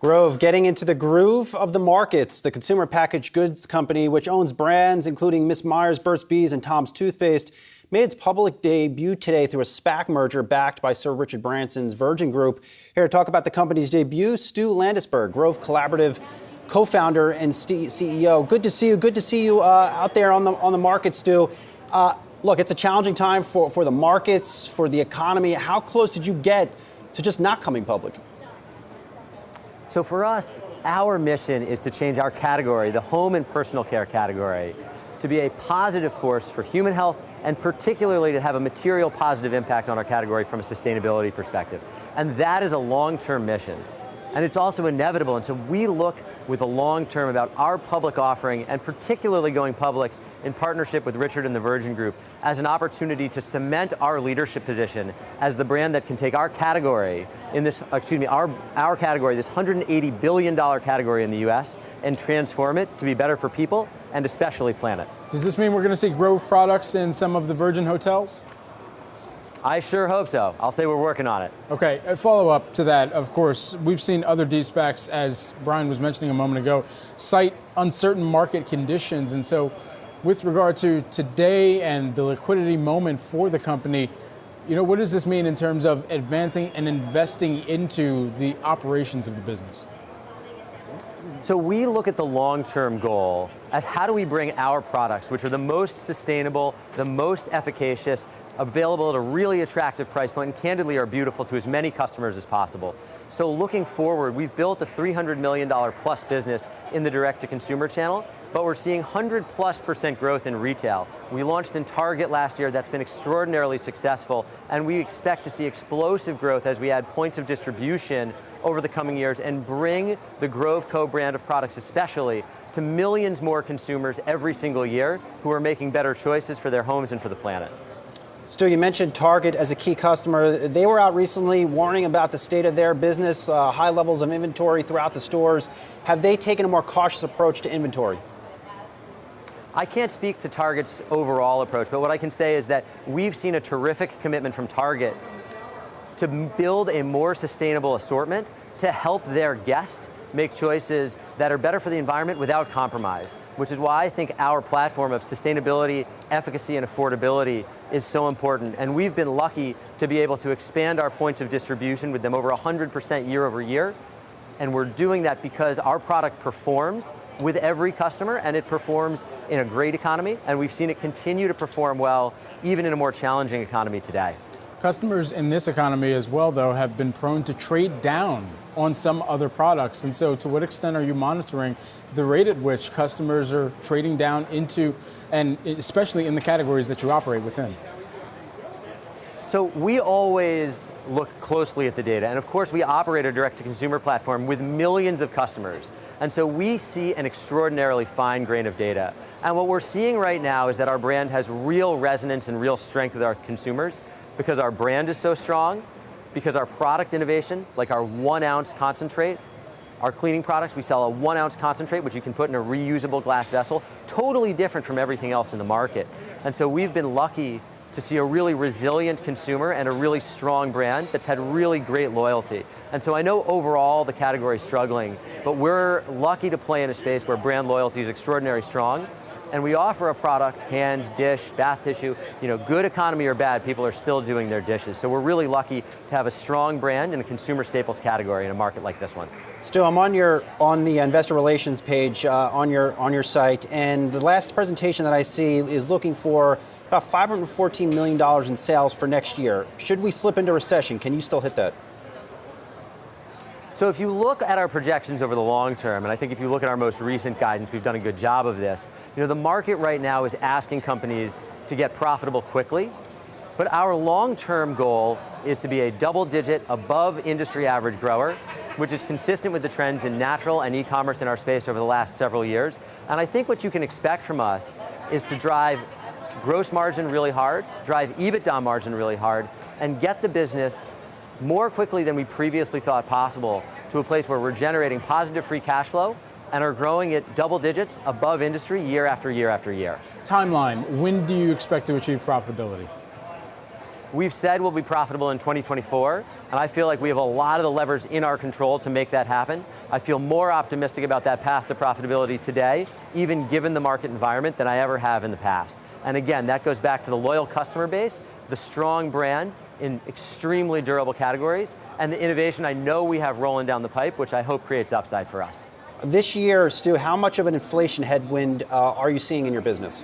Grove getting into the groove of the markets. The consumer packaged goods company, which owns brands including Miss Meyer's, Burt's Bees, and Tom's Toothpaste, made its public debut today through a SPAC merger backed by Sir Richard Branson's Virgin Group. Here to talk about the company's debut, Stu Landesberg, Grove Collaborative co-founder and CEO. Good to see you. Good to see you out there on the market, Stu. Look, it's a challenging time for the markets, for the economy. How close did you get to just not coming public? So for us, our mission is to change our category, the home and personal care category, to be a positive force for human health and particularly to have a material positive impact on our category from a sustainability perspective. And that is a long-term mission. And it's also inevitable. And so we look with a long term about our public offering and particularly going public in partnership with Richard and the Virgin Group as an opportunity to cement our leadership position as the brand that can take our category in this, our category, this $180 billion category in the US, and transform it to be better for people and especially planet. Does this mean we're going to see Grove products in some of the Virgin hotels? I sure hope so. I'll say we're working on it. Okay, a follow-up to that, of course, we've seen other de-SPACs, as Brian was mentioning a moment ago, cite uncertain market conditions. And so with regard to today and the liquidity moment for the company, what does this mean in terms of advancing and investing into the operations of the business? So we look at the long-term goal as how do we bring our products, which are the most sustainable, the most efficacious, available at a really attractive price point, and candidly are beautiful to as many customers as possible. So looking forward, we've built a $300 million plus business in the direct-to-consumer channel, but we're seeing 100+% growth in retail. We launched in Target last year. That's been extraordinarily successful, and we expect to see explosive growth as we add points of distribution over the coming years and bring the Grove Co. brand of products especially to millions more consumers every single year who are making better choices for their homes and for the planet. Stu, you mentioned Target as a key customer. They were out recently warning about the state of their business, high levels of inventory throughout the stores. Have they taken a more cautious approach to inventory? I can't speak to Target's overall approach, but what I can say is that we've seen a terrific commitment from Target to build a more sustainable assortment to help their guests make choices that are better for the environment without compromise, which is why I think our platform of sustainability, efficacy, and affordability is so important. And we've been lucky to be able to expand our points of distribution with them over 100% year over year. And we're doing that because our product performs with every customer, and it performs in a great economy, and we've seen it continue to perform well, even in a more challenging economy today. Customers in this economy as well, though, have been prone to trade down on some other products. And so to what extent are you monitoring the rate at which customers are trading down into, and especially in the categories that you operate within? So we always look closely at the data, and of course we operate a direct-to-consumer platform with millions of customers, and so we see an extraordinarily fine grain of data. And what we're seeing right now is that our brand has real resonance and real strength with our consumers because our brand is so strong, because our product innovation, like our 1 ounce concentrate, our cleaning products, we sell a 1 ounce concentrate which you can put in a reusable glass vessel, totally different from everything else in the market. And so we've been lucky to see a really resilient consumer and a really strong brand that's had really great loyalty. And so I know overall the category is struggling, but we're lucky to play in a space where brand loyalty is extraordinarily strong. And we offer a product, hand, dish, bath tissue, good economy or bad, people are still doing their dishes. So we're really lucky to have a strong brand in a consumer staples category in a market like this one. Stu, I'm on the investor relations page on your site, and the last presentation that I see is looking for about $514 million in sales for next year. Should we slip into recession, can you still hit that? So if you look at our projections over the long term, and I think if you look at our most recent guidance, we've done a good job of this. The market right now is asking companies to get profitable quickly, but our long-term goal is to be a double-digit above industry average grower, which is consistent with the trends in natural and e-commerce in our space over the last several years. And I think what you can expect from us is to drive gross margin really hard, drive EBITDA margin really hard, and get the business more quickly than we previously thought possible to a place where we're generating positive free cash flow and are growing at double digits above industry year after year after year. Timeline, when do you expect to achieve profitability? We've said we'll be profitable in 2024, and I feel like we have a lot of the levers in our control to make that happen. I feel more optimistic about that path to profitability today, even given the market environment, than I ever have in the past. And again, that goes back to the loyal customer base, the strong brand in extremely durable categories, and the innovation I know we have rolling down the pipe, which I hope creates upside for us. This year, Stu, how much of an inflation headwind are you seeing in your business?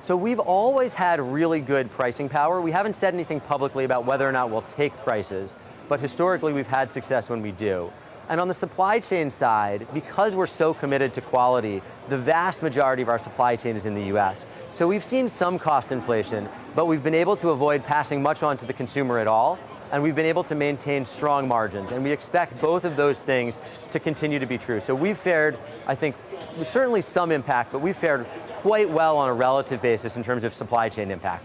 So we've always had really good pricing power. We haven't said anything publicly about whether or not we'll take prices, but historically we've had success when we do. And on the supply chain side, because we're so committed to quality, the vast majority of our supply chain is in the US. So we've seen some cost inflation, but we've been able to avoid passing much on to the consumer at all, and we've been able to maintain strong margins. And we expect both of those things to continue to be true. So we've fared, I think, certainly some impact, but we've fared quite well on a relative basis in terms of supply chain impact.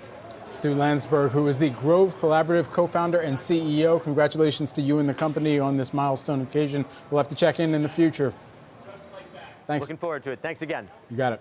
Stu Landesberg, who is the Grove Collaborative co-founder and CEO. Congratulations to you and the company on this milestone occasion. We'll have to check in the future. Thanks. Looking forward to it. Thanks again. You got it.